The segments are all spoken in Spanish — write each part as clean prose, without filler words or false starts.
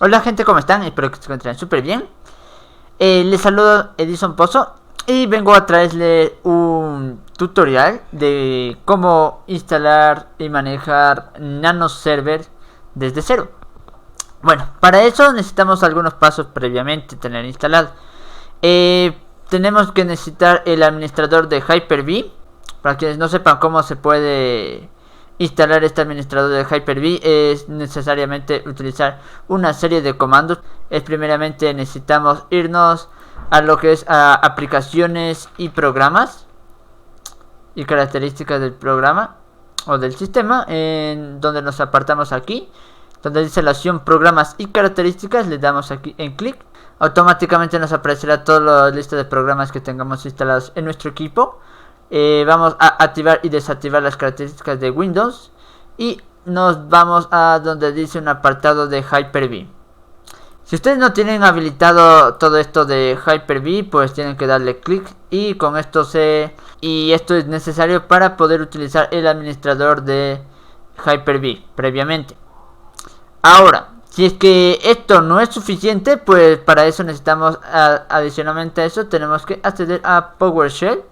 Hola gente, ¿cómo están? Espero que se encuentren súper bien. Les saludo Edison Pozo y vengo a traerles un tutorial de cómo instalar y manejar Nano Server desde cero. Bueno, para eso necesitamos algunos pasos previamente tener instalado. Tenemos que necesitar el administrador de Hyper-V. Para quienes no sepan cómo se puede instalar este administrador de Hyper-V, es necesariamente utilizar una serie de comandos. Primeramente necesitamos irnos a lo que es a aplicaciones y programas y características del programa o del sistema, en donde nos apartamos aquí, donde dice la opción programas y características. Le damos aquí en clic. Automáticamente nos aparecerá toda la lista de programas que tengamos instalados en nuestro equipo. Vamos a activar y desactivar las características de Windows y nos vamos a donde dice un apartado de Hyper-V. Si ustedes no tienen habilitado todo esto de Hyper-V, pues tienen que darle clic y con esto esto es necesario para poder utilizar el administrador de Hyper-V previamente. Ahora, si es que esto no es suficiente, pues para eso necesitamos, adicionalmente a eso, tenemos que acceder a PowerShell.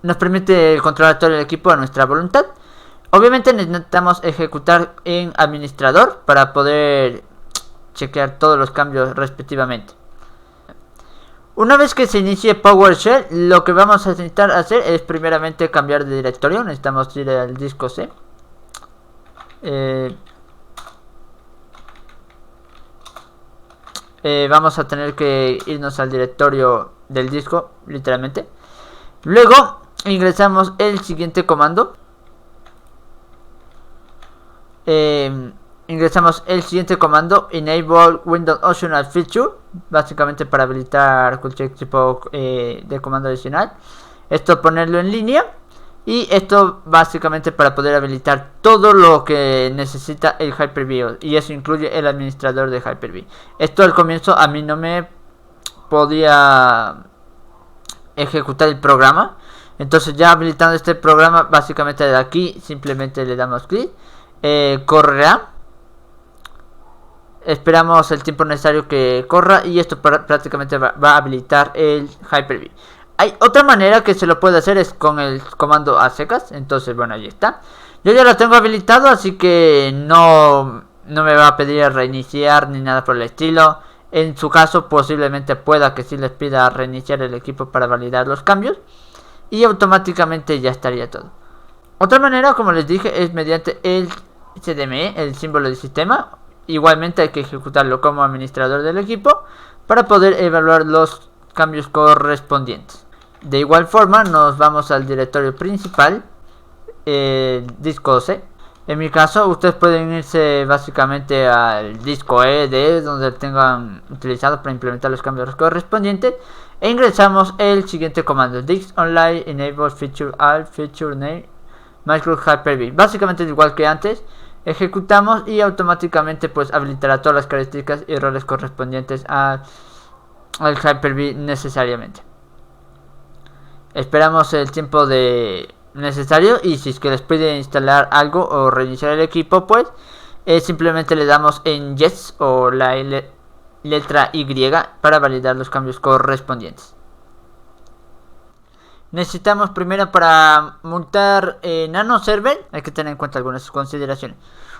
Nos permite controlar todo el equipo a nuestra voluntad. Obviamente necesitamos ejecutar en administrador para poder chequear todos los cambios respectivamente. Una vez que se inicie PowerShell, lo que vamos a necesitar hacer es primeramente cambiar de directorio. Necesitamos ir al disco C. Vamos a tener que irnos al directorio del disco, literalmente. Luego ingresamos el siguiente comando. Enable Windows Optional Feature, básicamente para habilitar cualquier tipo de comando adicional. Esto ponerlo en línea. Y esto básicamente para poder habilitar todo lo que necesita el Hyper-V. Y eso incluye el administrador de Hyper-V. Esto al comienzo a mí no me podía ejecutar el programa. Entonces ya habilitando este programa, básicamente de aquí simplemente le damos clic. Correrá. Esperamos el tiempo necesario que corra y esto prácticamente va a habilitar el Hyper-V. Hay otra manera que se lo puede hacer, es con el comando a secas. Entonces bueno, ahí está. Yo ya lo tengo habilitado, así que no me va a pedir reiniciar ni nada por el estilo. En su caso posiblemente pueda que sí les pida reiniciar el equipo para validar los cambios. Y automáticamente ya estaría todo. Otra manera, como les dije, es mediante el CDME, el símbolo del sistema. Igualmente hay que ejecutarlo como administrador del equipo para poder evaluar los cambios correspondientes. De igual forma nos vamos al directorio principal, disco C. En mi caso ustedes pueden irse básicamente al disco E, donde tengan utilizado para implementar los cambios correspondientes. E ingresamos el siguiente comando: disk online enable feature all feature name micro Hyper-V. Básicamente igual que antes, ejecutamos y automáticamente pues habilitará todas las características y roles correspondientes al Hyper-V necesariamente. Esperamos el tiempo necesario y si es que les pide instalar algo o reiniciar el equipo, pues simplemente le damos en Yes o la letra Y para validar los cambios correspondientes. Necesitamos primero, para montar Nano Server, hay que tener en cuenta algunas consideraciones.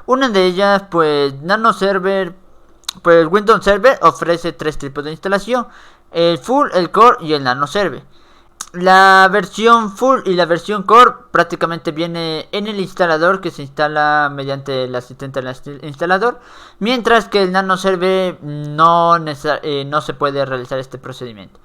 Una de ellas, pues Nano Server, pues Windows Server ofrece tres tipos de instalación: el Full, el Core y el Nano Server. La versión Full y la versión Core prácticamente viene en el instalador, que se instala mediante el asistente del instalador, mientras que el Nano Server no se puede realizar este procedimiento.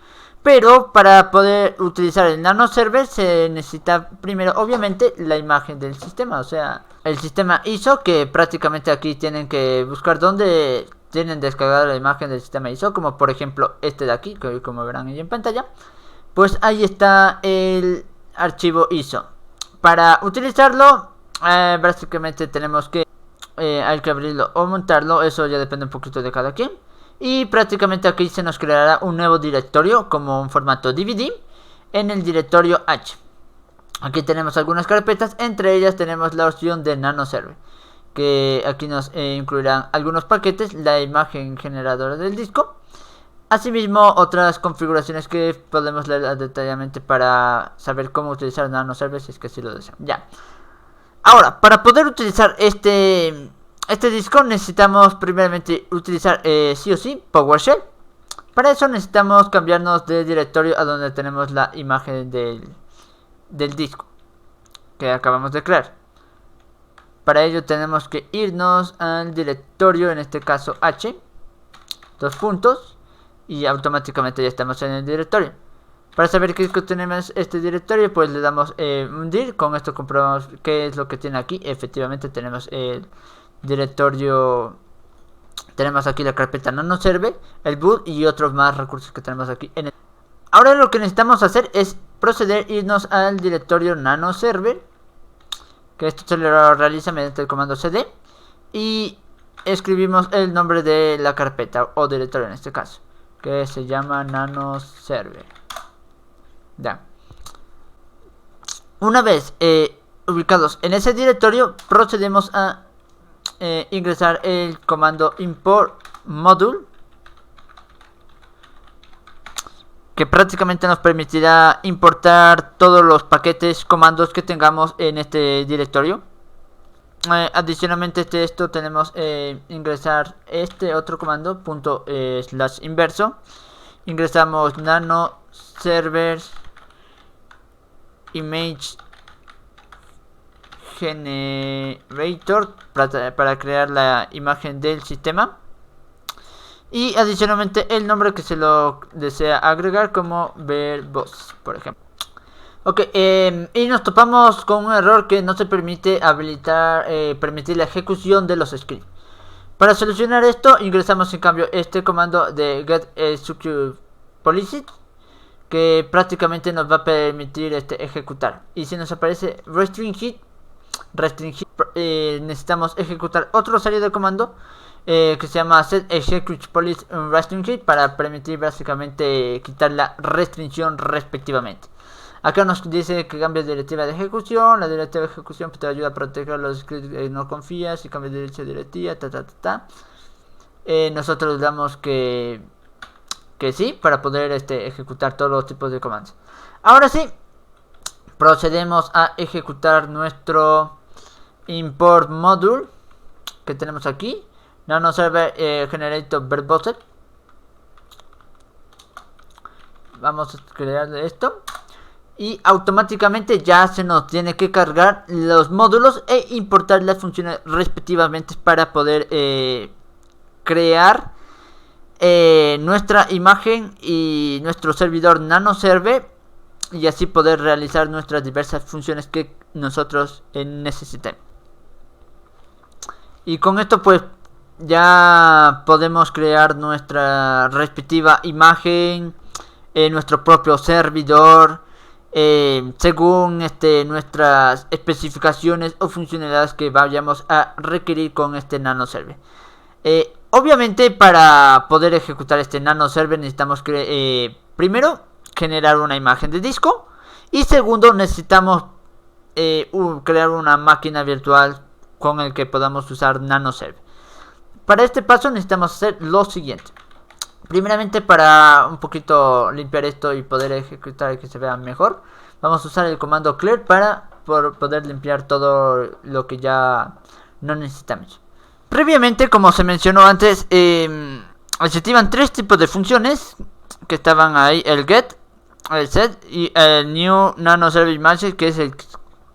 Pero para poder utilizar el Nano Server se necesita primero obviamente la imagen del sistema, o sea, el sistema ISO, que prácticamente aquí tienen que buscar dónde tienen descargada la imagen del sistema ISO, como por ejemplo este de aquí, que como verán ahí en pantalla. Pues ahí está el archivo ISO. Para utilizarlo, básicamente tenemos que hay que abrirlo o montarlo. Eso ya depende un poquito de cada quien. Y prácticamente aquí se nos creará un nuevo directorio como un formato DVD en el directorio H. Aquí tenemos algunas carpetas, entre ellas tenemos la opción de Nano Server. que aquí nos incluirán algunos paquetes, la imagen generadora del disco. Asimismo, otras configuraciones que podemos leer detalladamente para saber cómo utilizar NanoServer si es que así lo desean. Ya. Ahora, para poder utilizar este disco necesitamos primeramente utilizar sí o sí PowerShell. Para eso necesitamos cambiarnos de directorio a donde tenemos la imagen del disco que acabamos de crear. Para ello tenemos que irnos al directorio, en este caso H, dos puntos, y automáticamente ya estamos en el directorio. Para saber qué tenemos este directorio, pues le damos un dir. Con esto comprobamos qué es lo que tiene aquí. Efectivamente tenemos el directorio, tenemos aquí la carpeta NanoServer, el boot y otros más recursos que tenemos aquí. Ahora lo que necesitamos hacer es proceder a irnos al directorio NanoServer, que esto se lo realiza mediante el comando cd, y escribimos el nombre de la carpeta o directorio en este caso, que se llama NanoServer. Ya. Una vez ubicados en ese directorio, procedemos a ingresar el comando import module, que prácticamente nos permitirá importar todos los paquetes, comandos que tengamos en este directorio. Adicionalmente a esto tenemos ingresar este otro comando, /inverso. Ingresamos NanoServer image generator para crear la imagen del sistema, y adicionalmente el nombre que se lo desea agregar, como verbose, por ejemplo. Ok, y nos topamos con un error que no se permite permitir la ejecución de los scripts. Para solucionar esto, ingresamos en cambio este comando de getExecutePolicy, que prácticamente nos va a permitir ejecutar. Y si nos aparece restringir, necesitamos ejecutar otra serie de comandos que se llama setExecutePolicy restringir, para permitir básicamente quitar la restricción respectivamente. Acá nos dice que cambia de directiva de ejecución. La directiva de ejecución te ayuda a proteger los scripts que no confías. Y cambia de directiva, nosotros damos que sí, para poder ejecutar todos los tipos de comandos. Ahora sí, procedemos a ejecutar nuestro import module que tenemos aquí, NanoServer generator verbose. Vamos a crear esto, y automáticamente ya se nos tiene que cargar los módulos e importar las funciones respectivamente para poder crear nuestra imagen y nuestro servidor NanoServer, y así poder realizar nuestras diversas funciones que nosotros necesitemos. Y con esto pues ya podemos crear nuestra respectiva imagen, nuestro propio servidor, según nuestras especificaciones o funcionalidades que vayamos a requerir con este NanoServer. Obviamente, para poder ejecutar este NanoServer necesitamos primero generar una imagen de disco, y segundo necesitamos crear una máquina virtual con el que podamos usar NanoServer. Para este paso necesitamos hacer lo siguiente. Primeramente, para un poquito limpiar esto y poder ejecutar y que se vea mejor, vamos a usar el comando clear para poder limpiar todo lo que ya no necesitamos. Previamente, como se mencionó antes, existían tres tipos de funciones que estaban ahí: el get, el set y el new NanoServer image, que es el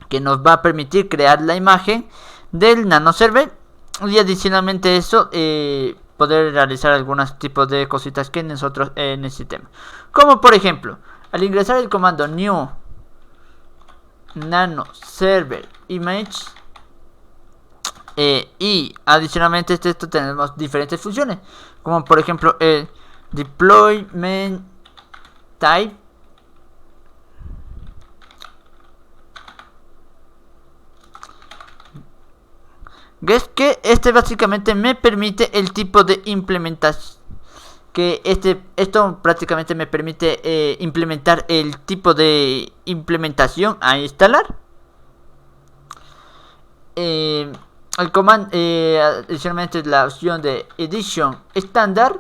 que nos va a permitir crear la imagen del NanoServer, y adicionalmente eso poder realizar algunos tipos de cositas que nosotros necesitemos, como por ejemplo al ingresar el comando new NanoServer image, y adicionalmente esto tenemos diferentes funciones, como por ejemplo el deployment type, que básicamente me permite el tipo de implementación, que esto prácticamente me permite implementar el tipo de implementación a instalar. el comando, adicionalmente la opción de edición estándar,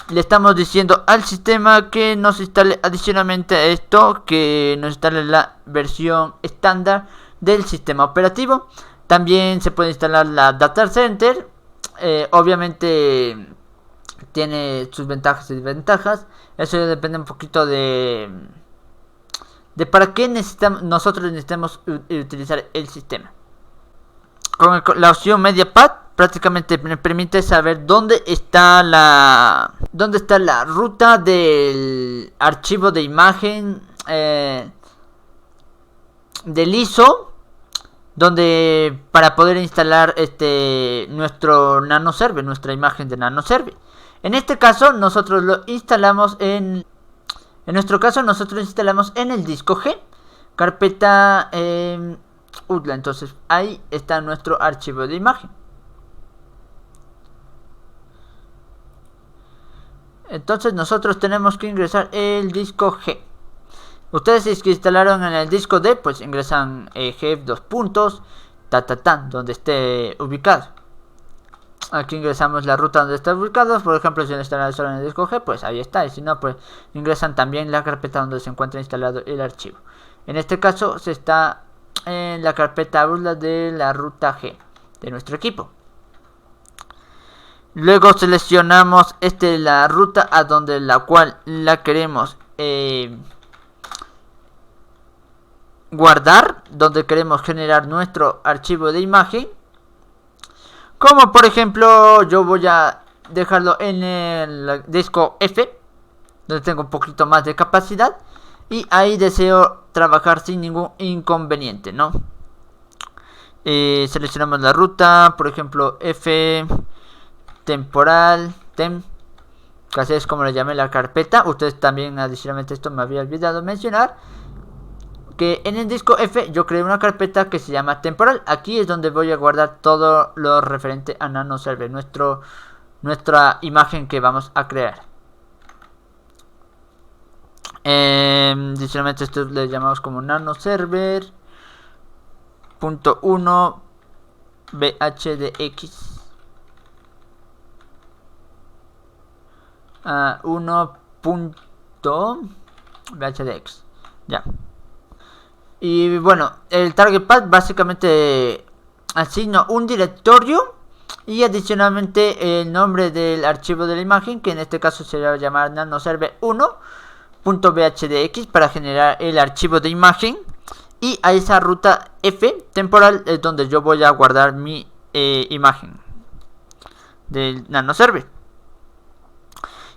le estamos diciendo al sistema que nos instale adicionalmente a esto, que nos instale la versión estándar del sistema operativo. También se puede instalar la Data Center. Obviamente tiene sus ventajas y desventajas. Eso ya depende un poquito de para qué nosotros necesitamos utilizar el sistema. Con la opción MediaPath prácticamente me permite saber dónde está la ruta del archivo de imagen del ISO, donde para poder instalar nuestro NanoServer, nuestra imagen de NanoServer. En este caso nosotros lo instalamos en nuestro caso nosotros instalamos en el disco G, carpeta UTLA. Entonces ahí está nuestro archivo de imagen. Entonces nosotros tenemos que ingresar el disco G. Ustedes si es que instalaron en el disco D, pues ingresan G dos puntos, donde esté ubicado. Aquí ingresamos la ruta donde está ubicado. Por ejemplo, si lo instalan solo en el disco G, pues ahí está. Y si no, pues ingresan también la carpeta donde se encuentra instalado el archivo. En este caso se está en la carpeta UTLA de la ruta G de nuestro equipo. Luego seleccionamos la ruta a donde la cual la queremos guardar, donde queremos generar nuestro archivo de imagen. Como por ejemplo, yo voy a dejarlo en el disco F, donde tengo un poquito más de capacidad, y ahí deseo trabajar sin ningún inconveniente, ¿no? Seleccionamos la ruta, por ejemplo F temporal, que así es como le llamé la carpeta. Ustedes también, adicionalmente, esto me había olvidado mencionar, que en el disco F yo creé una carpeta que se llama temporal. Aquí es donde voy a guardar todo lo referente a NanoServer, nuestra imagen que vamos a crear. Adicionalmente esto le llamamos como NanoServer.1 BHDX 1.bhdx. Ya. Y bueno, el target path básicamente asigna un directorio y adicionalmente el nombre del archivo de la imagen, que en este caso se va a llamar nanoserver1.bhdx, para generar el archivo de imagen. Y a esa ruta F temporal es donde yo voy a guardar mi imagen del NanoServer.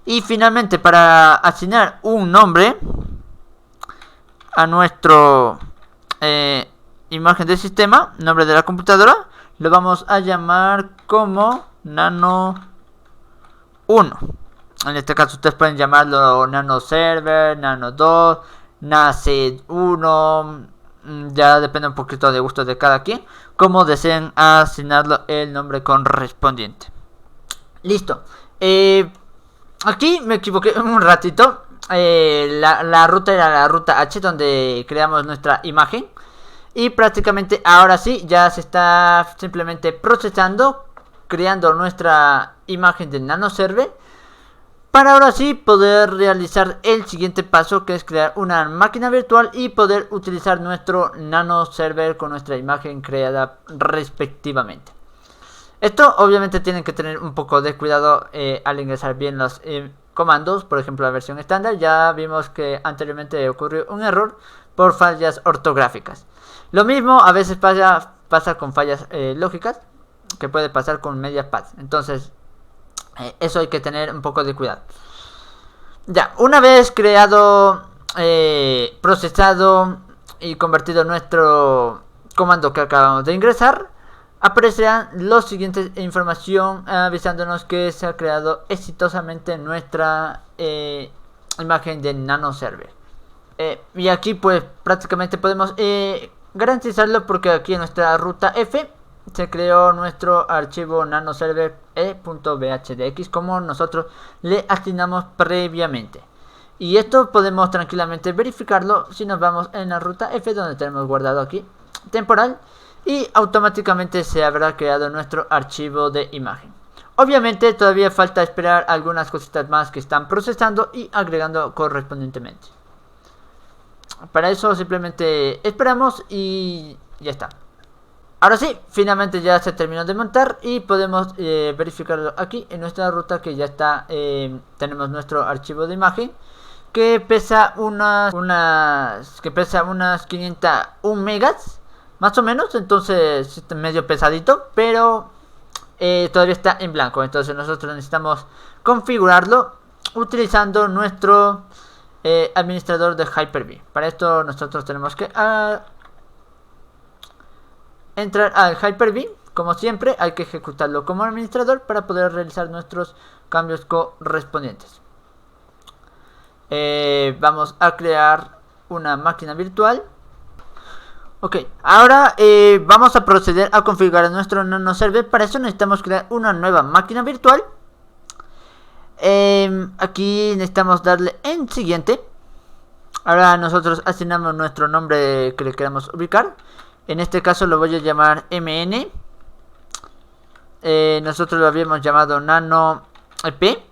Y finalmente, para asignar un nombre a nuestro imagen del sistema, nombre de la computadora, lo vamos a llamar como Nano 1. En este caso ustedes pueden llamarlo NanoServer, Nano 2, NACE 1, ya depende un poquito de gusto de cada quien, como deseen asignarlo el nombre correspondiente. Listo. Aquí me equivoqué un ratito. La ruta era la ruta H, donde creamos nuestra imagen. Y prácticamente ahora sí, ya se está simplemente procesando, creando nuestra imagen de NanoServer, para ahora sí poder realizar el siguiente paso, que es crear una máquina virtual y poder utilizar nuestro NanoServer con nuestra imagen creada respectivamente. Esto obviamente tienen que tener un poco de cuidado al ingresar bien los comandos. Por ejemplo, la versión estándar, ya vimos que anteriormente ocurrió un error por fallas ortográficas. Lo mismo a veces pasa con fallas lógicas, que puede pasar con MediaPath. Entonces eso hay que tener un poco de cuidado. Ya, una vez creado, procesado y convertido nuestro comando que acabamos de ingresar, aparecerán los siguientes información avisándonos que se ha creado exitosamente nuestra imagen de NanoServer. Y aquí pues prácticamente podemos garantizarlo, porque aquí en nuestra ruta F se creó nuestro archivo nanoserver.bhdx como nosotros le asignamos previamente. Y esto podemos tranquilamente verificarlo si nos vamos en la ruta F, donde tenemos guardado aquí temporal. y automáticamente se habrá creado nuestro archivo de imagen. Obviamente todavía falta esperar algunas cositas más que están procesando y agregando correspondientemente. Para eso simplemente esperamos y ya está. Ahora sí, finalmente ya se terminó de montar y podemos verificarlo aquí en nuestra ruta, que ya está. Tenemos nuestro archivo de imagen que pesa unas 501 megas más o menos, entonces está medio pesadito, pero todavía está en blanco. Entonces nosotros necesitamos configurarlo utilizando nuestro administrador de Hyper-V. Para esto nosotros tenemos que entrar al Hyper-V. Como siempre, hay que ejecutarlo como administrador para poder realizar nuestros cambios correspondientes. Vamos a crear una máquina virtual. Ok, ahora vamos a proceder a configurar nuestro nanoserver. Para eso necesitamos crear una nueva máquina virtual. Aquí necesitamos darle en siguiente. Ahora nosotros asignamos nuestro nombre que le queramos ubicar. En este caso lo voy a llamar MN. Nosotros lo habíamos llamado Nano EP.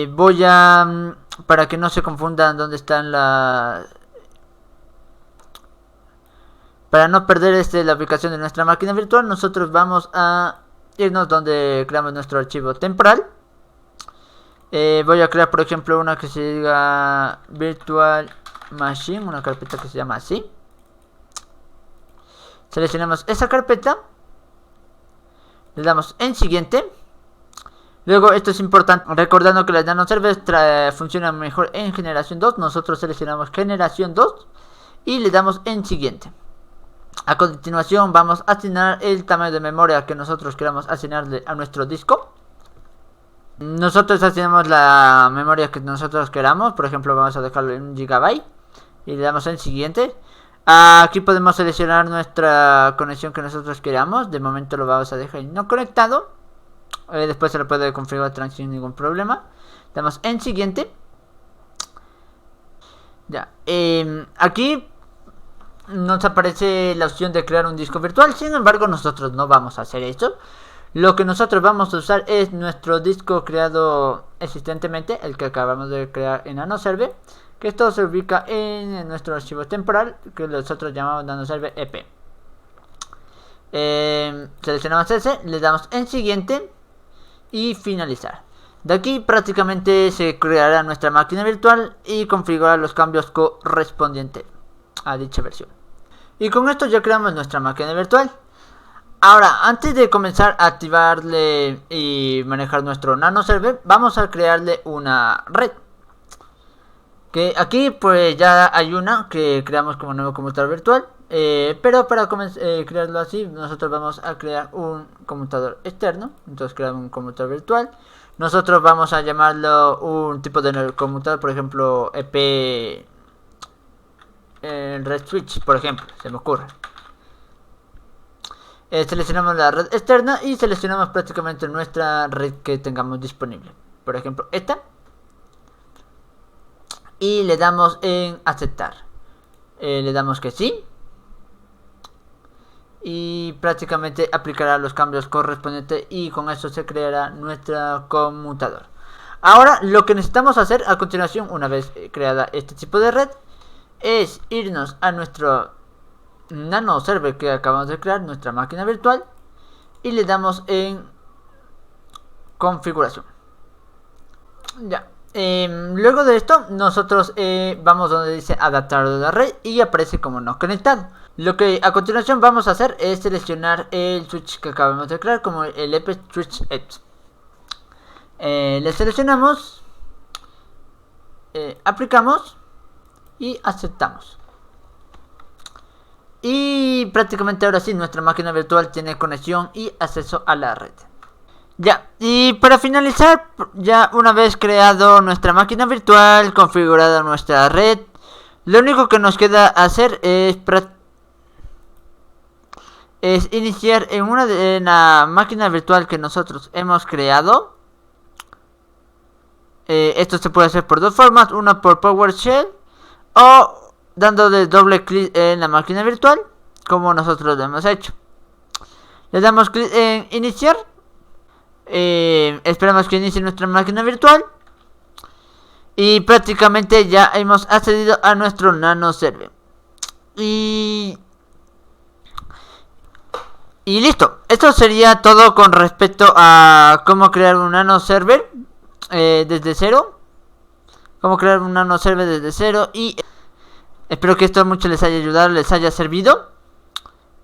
Voy a... para que no se confundan dónde están para no perder la ubicación de nuestra máquina virtual, nosotros vamos a irnos donde creamos nuestro archivo temporal. Voy a crear, por ejemplo, una que se diga Virtual Machine, una carpeta que se llama así. Seleccionamos esa carpeta, le damos en siguiente. Luego, esto es importante, recordando que las nanoservers funcionan mejor en generación 2. Nosotros seleccionamos generación 2 y le damos en siguiente. A continuación vamos a asignar el tamaño de memoria que nosotros queramos asignarle a nuestro disco. Nosotros asignamos la memoria que nosotros queramos. Por ejemplo, vamos a dejarlo en 1 GB y le damos en siguiente. Aquí podemos seleccionar nuestra conexión que nosotros queramos. De momento lo vamos a dejar no conectado. Después se lo puede configurar sin ningún problema. Damos en siguiente. Ya. Aquí nos aparece la opción de crear un disco virtual. Sin embargo, nosotros no vamos a hacer eso. Lo que nosotros vamos a usar es nuestro disco creado existentemente, el que acabamos de crear en nanoserver, que esto se ubica en nuestro archivo temporal, que nosotros llamamos nanoserver EP. Seleccionamos ese, le damos en siguiente y finalizar. De aquí prácticamente se creará nuestra máquina virtual y configurar los cambios correspondientes a dicha versión. Y con esto ya creamos nuestra máquina virtual. Ahora, antes de comenzar a activarle y manejar nuestro nanoserver, vamos a crearle una red. Que aquí pues ya hay una que creamos como nuevo computador virtual. Pero para crearlo así, nosotros vamos a crear un computador externo. Entonces creamos un computador virtual. Nosotros vamos a llamarlo un tipo de computador, por ejemplo, EP Red Switch, por ejemplo, se me ocurre. Seleccionamos la red externa y seleccionamos prácticamente nuestra red que tengamos disponible. Por ejemplo, esta. Y le damos en aceptar. Le damos que sí. Y prácticamente aplicará los cambios correspondientes y con eso se creará nuestro computador. Ahora lo que necesitamos hacer a continuación, una vez creada este tipo de red, es irnos a nuestro nanoserver que acabamos de crear, nuestra máquina virtual, y le damos en configuración. Ya. Luego de esto nosotros vamos donde dice adaptador de la red y aparece como no conectado. Lo que a continuación vamos a hacer es seleccionar el switch que acabamos de crear como el EP Switch X. Le seleccionamos, aplicamos y aceptamos. Y prácticamente ahora sí nuestra máquina virtual tiene conexión y acceso a la red. Ya, y para finalizar, ya una vez creado nuestra máquina virtual, configurada nuestra red, lo único que nos queda hacer es iniciar en la máquina virtual que nosotros hemos creado. Esto se puede hacer por dos formas, una por PowerShell o dándole doble clic en la máquina virtual, como nosotros lo hemos hecho. Le damos clic en iniciar. Esperamos que inicie nuestra máquina virtual. Y prácticamente ya hemos accedido a nuestro nano server. Y listo. Esto sería todo con respecto a cómo crear un nano server desde cero. Cómo crear un nano server desde cero. Y espero que esto mucho les haya ayudado, les haya servido.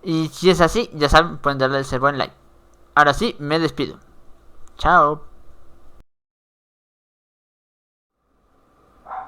Y si es así, ya saben, pueden darle ese buen like. Ahora sí, me despido. Chao.